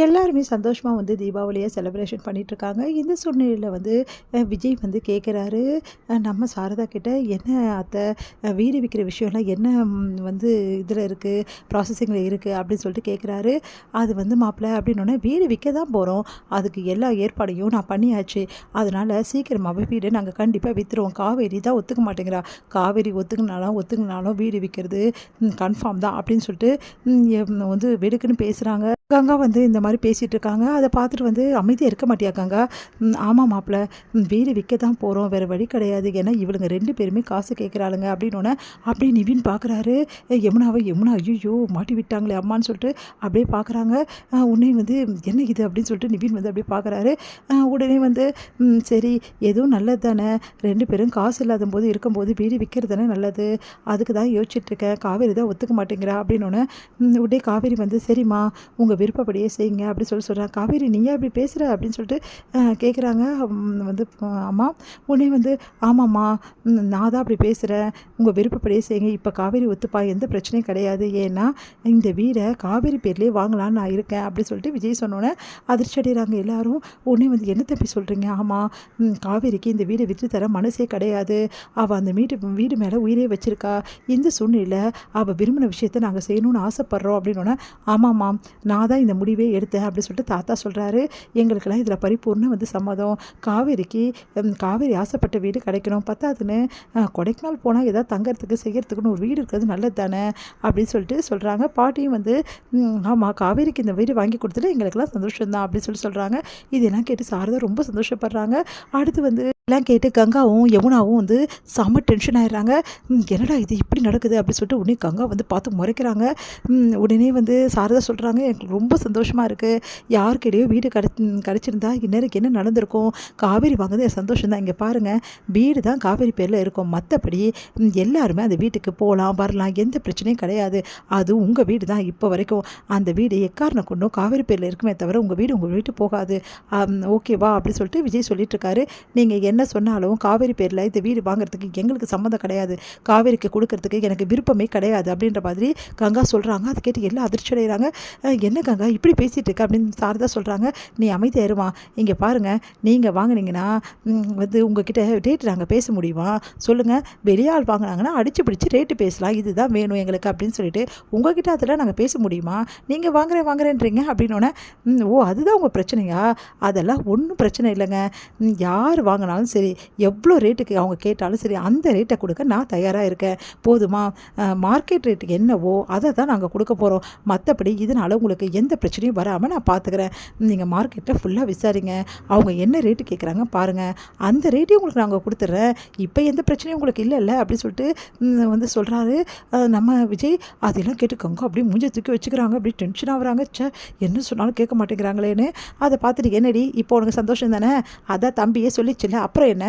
எல்லாருமே சந்தோஷமா வந்து தீபாவளிய செலிப்ரேஷன் பண்ணிட்டுருக்காங்க. இந்த சூழ்நிலையில வந்து விஜய் வந்து கேட்குறாரு, நம்ம சாரதா கிட்ட, "என்ன அத்தை, வீடு விக்கிற விஷயம்லாம் என்ன வந்து இதில இருக்கு, ப்ராசஸிங்கில இருக்கு." அப்படின்னு சொல்லிட்டு கேட்குறாரு. அது வந்து மாப்பிள அப்படின்னோனே, "வீடு விற்க தான் போறோம். அதுக்கு எல்லா ஏற்பாடையும் நான் பண்ணியாச்சு. அதனால சீக்கிரமாவே வீடு நாங்க கண்டிப்பா வித்துருவோம். காவேரி தான் ஒத்துக்க மாட்டேங்கிறா. காவேரி ஒத்துக்குனாலும் வீடு விற்கிறது கன்ஃபார்ம் தான்." அப்படின்னு சொல்லிட்டு வந்து வெடுக்குன்னு பேசுறாங்க. கங்கா வந்து இந்த மாரி பேசிட்டு இருக்காங்க. அத பார்த்துட்டு வந்து, "அமைதியா இருக்க மாட்டியா கங்கா?" ஆமா மாப்ள, வீடு விக்க தான் போறோம். வேற வழி கிடையாது. ஏன்னா இவளுங்க 2 பேருமே காசு கேட்குறாளுங்க." அப்படின்னோனே, அப்படியே நிவின் பார்க்குறாரு. யமுனா ஐய்யய்யோ! மாட்டி விட்டாங்களே அம்மான்னு சொல்லிட்டு அப்படியே பார்க்குறாங்க. உடனே வந்து, "என்ன இது?" அப்படின்னு சொல்லிட்டு நிவின் வந்து அப்படியே பார்க்குறாரு. உடனே வந்து, சரி, எதுவும் நல்லது தானே. 2 பேரும் காசு இல்லாதம்போது இருக்கும்போது வீடு விக்கிறது தானே நல்லது. அதுக்கு தான் யோசிச்சுட்ருக்கேன். காவேரி தான் ஒத்துக்க மாட்டேங்கிறா." அப்படின்னோனே, உடனே காவேரி வந்து, "சரிம்மா, உங்க விருப்பப்படியே செய்யுங்க." அப்படி சொல்கிறாங்க. "காவேரி நீ ஏன் இப்படி பேசுகிற?" அப்படின்னு சொல்லிட்டு கேட்குறாங்க. வந்து அம்மா. உடனே வந்து, "ஆமாம்மா, நான் தான் அப்படி பேசுகிறேன். உங்கள் விருப்பப்படியே செய்யுங்க. இப்போ காவேரி ஒத்துப்பா, எந்த பிரச்சனையும் கிடையாது. ஏன்னா இந்த வீடை காவேரி பேர்லேயே வாங்கலான்னு நான் இருக்கேன்." அப்படி சொல்லிட்டு விஜய் சொன்னோன்னே அதிர்ச்சி அடைகிறாங்க எல்லாரும். உடனே வந்து, "என்ன தம்பி சொல்கிறீங்க?" "ஆமாம், காவேரிக்கு இந்த வீடை விற்று தர மனசே கிடையாது. அவள் அந்த வீடு மேலே உயிரே வச்சிருக்கா. இந்த சூழ்நிலையில் அவள் விரும்பின விஷயத்த நாங்கள் செய்யணும்னு ஆசைப்பட்றோம்." அப்படின்னோன்னே, "ஆமாம்மா, நான் தான் இந்த முடிவே எடுத்தேன்." அப்படி சொல்லிட்டு தாத்தா சொல்கிறாரு. "எங்களுக்கெல்லாம் இதில் பரிபூர்ண வந்து சம்மதம். காவேரிக்கு காவேரி ஆசைப்பட்ட வீடு கிடைக்கணும். பத்தாதுன்னு கொடைக்கானல் போனால் ஏதாவது தங்கறதுக்கு செய்யறதுக்குன்னு ஒரு வீடு இருக்கிறது நல்லது தானே." அப்படின்னு சொல்லிட்டு சொல்கிறாங்க. பாட்டியும் வந்து, ஆமாம், காவேரிக்கு இந்த வீடு வாங்கி கொடுத்தது எங்களுக்கெல்லாம் சந்தோஷம் தான்." அப்படின்னு சொல்கிறாங்க. இதெல்லாம் கேட்டு சாரதா ரொம்ப சந்தோஷப்படுறாங்க. அடுத்து வந்து எல்லாம் கேட்டு கங்காவும் யமுனாவும் வந்து செம்ம டென்ஷன் ஆயிடுறாங்க. என்னடா இது இப்படி நடக்குது அப்படி சொல்லிட்டு உடனே கங்கா வந்து பார்த்து முறைக்கிறாங்க. உடனே வந்து சாரதா சொல்கிறாங்க, "எனக்கு ரொம்ப சந்தோஷமாக இருக்குது. யாருக்கிடையோ வீடு கிடச்சிருந்தா இந்நேரம் என்ன நடந்திருக்கும். காவேரி வாங்குறது என் சந்தோஷம் தான். இங்கே பாருங்கள், வீடு தான் காவேரி பேரில் இருக்கும். மற்றபடி எல்லாருமே அந்த வீட்டுக்கு போகலாம் வரலாம், எந்த பிரச்சனையும் கிடையாது. அது உங்கள் வீடு தான். இப்போ வரைக்கும் அந்த வீடு எக்காரணம் கொண்டும் காவேரி பேரில் இருக்குமே தவிர உங்கள் வீடு உங்கள் வீட்டு போகாது. ஓகேவா?" அப்படி சொல்லிட்டு விஜய் சொல்லிட்டு இருக்காரு. "நீங்கள் என்ன சொன்னாலும் காவேரி பேரில் இந்த வீடு வாங்குறதுக்கு எங்களுக்கு சம்மந்தம் கிடையாது. காவேரிக்கு கொடுக்கறதுக்கு எனக்கு விருப்பமே கிடையாது." அப்படின்ற மாதிரி கங்கா சொல்கிறாங்க. அதை கேட்டு எல்லாம் அதிர்ச்சி அடைகிறாங்க. "என்ன கங்கா இப்படி பேசிகிட்டு இருக்க?" அப்படின்னு சாரதா சொல்கிறாங்க. "நீ அமைதியா இருமா. இங்கே பாருங்கள், நீங்கள் வாங்கினீங்கன்னா வந்து உங்ககிட்ட ரேட்டு நாங்கள் பேச முடியுமா சொல்லுங்கள். வெளியாள் வாங்கினாங்கன்னா அடித்து பிடிச்சி ரேட்டு பேசலாம். இதுதான் வேணும் எங்களுக்கு அப்படின்னு சொல்லிட்டு உங்ககிட்ட அதெல்லாம் நாங்கள் பேச முடியுமா? நீங்கள் வாங்குறேன்றீங்க." அப்படின்னோடனே, ஓ, அதுதான் உங்கள் பிரச்சனையா? அதெல்லாம் ஒன்றும் பிரச்சனை இல்லைங்க. யார் வாங்கினாலும் சரி, எவ்வளோ ரேட்டுக்கு அவங்க கேட்டாலும் சரி, அந்த ரேட்டை கொடுக்க நான் தயாராக இருக்கேன். போதுமா? மார்க்கெட் ரேட்டுக்கு என்னவோ அதை தான் நாங்கள் கொடுக்க போகிறோம். மற்றபடி இதனால் உங்களுக்கு எந்த பிரச்சனையும் வராமல் நான் பார்த்துக்கிறேன். நீங்கள் மார்க்கெட்டில் ஃபுல்லாக விசாரிங்க. அவங்க என்ன ரேட்டு கேட்குறாங்க பாருங்கள். அந்த ரேட்டையும் உங்களுக்கு நாங்கள் கொடுத்துட்றேன். இப்போ எந்த பிரச்சனையும் உங்களுக்கு இல்லைல்ல அப்படின்னு சொல்லிட்டு வந்து சொல்கிறாரு நம்ம விஜய். அதெல்லாம் கேட்டு கங்கா அப்படியே மூஞ்ச தூக்கி வச்சுக்கிறாங்க. அப்படியே டென்ஷன் ஆகுறாங்க. என்ன சொன்னாலும் கேட்க மாட்டேங்கிறாங்களேன்னு. அதை பார்த்துட்டு, "என்னடி இப்போ உனக்கு சந்தோஷம் தானே? அதான் தம்பியே சொல்லிச்சுல்ல, அப்புறம் என்ன?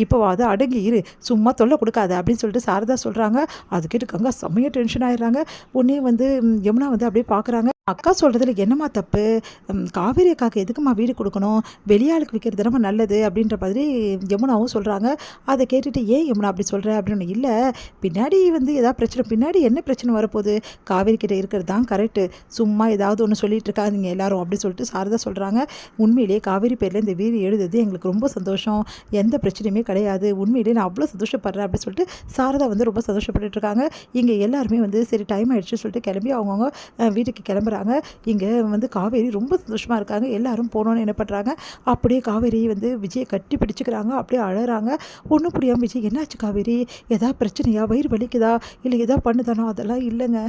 இப்போவாது அடங்கி இரு, சும்மா தொல்லை கொடுக்காத." அப்படின்னு சொல்லிட்டு சாரதா சொல்கிறாங்க. அது கேட்டு கங்கா செம்மையாக டென்ஷன் ஆயிடுறாங்க. உடனே வந்து யமுனா வந்து அப்படியே பார்க்குறாங்க. "அக்கா சொல்கிறதுல என்னம்மா தப்பு? காவேரி அக்காவுக்கு எதுக்குமா வீடு கொடுக்கணும்? வெளியாளுக்கு விற்கிறது தானம்மா நல்லது." அப்படின்ற மாதிரி யமுனாவும் சொல்கிறாங்க. அதை கேட்டுட்டு, "ஏன் யமுனா அப்படி சொல்கிற?" அப்படின்னு. "இல்லை, பின்னாடி வந்து ஏதாவது பிரச்சனை, பின்னாடி என்ன பிரச்சனை வரப்போகுது? காவேரி கிட்ட இருக்கிறது தான் கரெக்டு. சும்மா ஏதாவது ஒன்று சொல்லிட்டு இருக்காதீங்க எல்லாரும்." அப்படின்னு சொல்லிட்டு சாரதா சொல்கிறாங்க. "உண்மையிலேயே காவேரி பேரில் இந்த வீடு எழுதுறது எங்களுக்கு ரொம்ப சந்தோஷம். எந்த பிரச்சனையுமே கிடையாது. உண்மையிலேயே நான் அவ்வளோ சந்தோஷப்படுறேன்." அப்படின்னு சொல்லிட்டு சாரதா வந்து ரொம்ப சந்தோஷப்பட்டுட்டு இருக்காங்க. இங்கே எல்லாருமே வந்து சரி டைம் ஆயிடுச்சு சொல்லிட்டு கிளம்பி அவங்கவுங்க வீட்டுக்கு கிளம்புறாங்க. இங்கே வந்து காவேரி ரொம்ப சந்தோஷமாக இருக்காங்க. எல்லாரும் போனோன்னு என்ன பண்ணுறாங்க, அப்படியே காவேரி வந்து விஜயை கட்டி பிடிச்சிக்கிறாங்க. அப்படியே அழறாங்க. ஒன்றும் புரியாமல், "விஜய் என்னாச்சு காவேரி? ஏதாவது பிரச்சனையா? வயிறு வலிக்குதா? இல்லை ஏதாவது பண்ணுதானோ?" "அதெல்லாம் இல்லைங்க.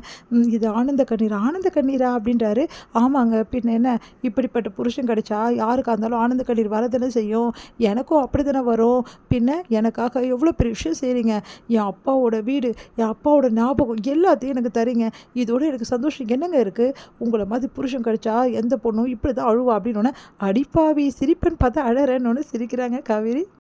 இது ஆனந்த கண்ணீரா?" "ஆனந்த கண்ணீரா?" அப்படின்றாரு. "ஆமாங்க, பின்ன என்ன, இப்படிப்பட்ட புருஷன் கிடைச்சா யாருக்காக இருந்தாலும் ஆனந்த கண்ணீர் வரதானே செய்யும். எனக்கும் அப்படி தானே வரும். பின்ன எனக்காக எவ்வளோ பெரிய விஷயம் செய்கிறீங்க. என் அப்பாவோட வீடு, என் அப்பாவோட ஞாபகம் எல்லாத்தையும் எனக்கு தரீங்க. இதோட எனக்கு சந்தோஷம் என்னங்க இருக்குது? உங்களை மாதிரி புருஷன் கிடைச்சா எந்த பொண்ணும் இப்படி தான் அழுவா." அப்படின்னோடனே, "அடிப்பாவி, சிரிப்பேன்னு பார்த்தா அழறேன்னு" சிரிக்கிறாங்க காவேரி.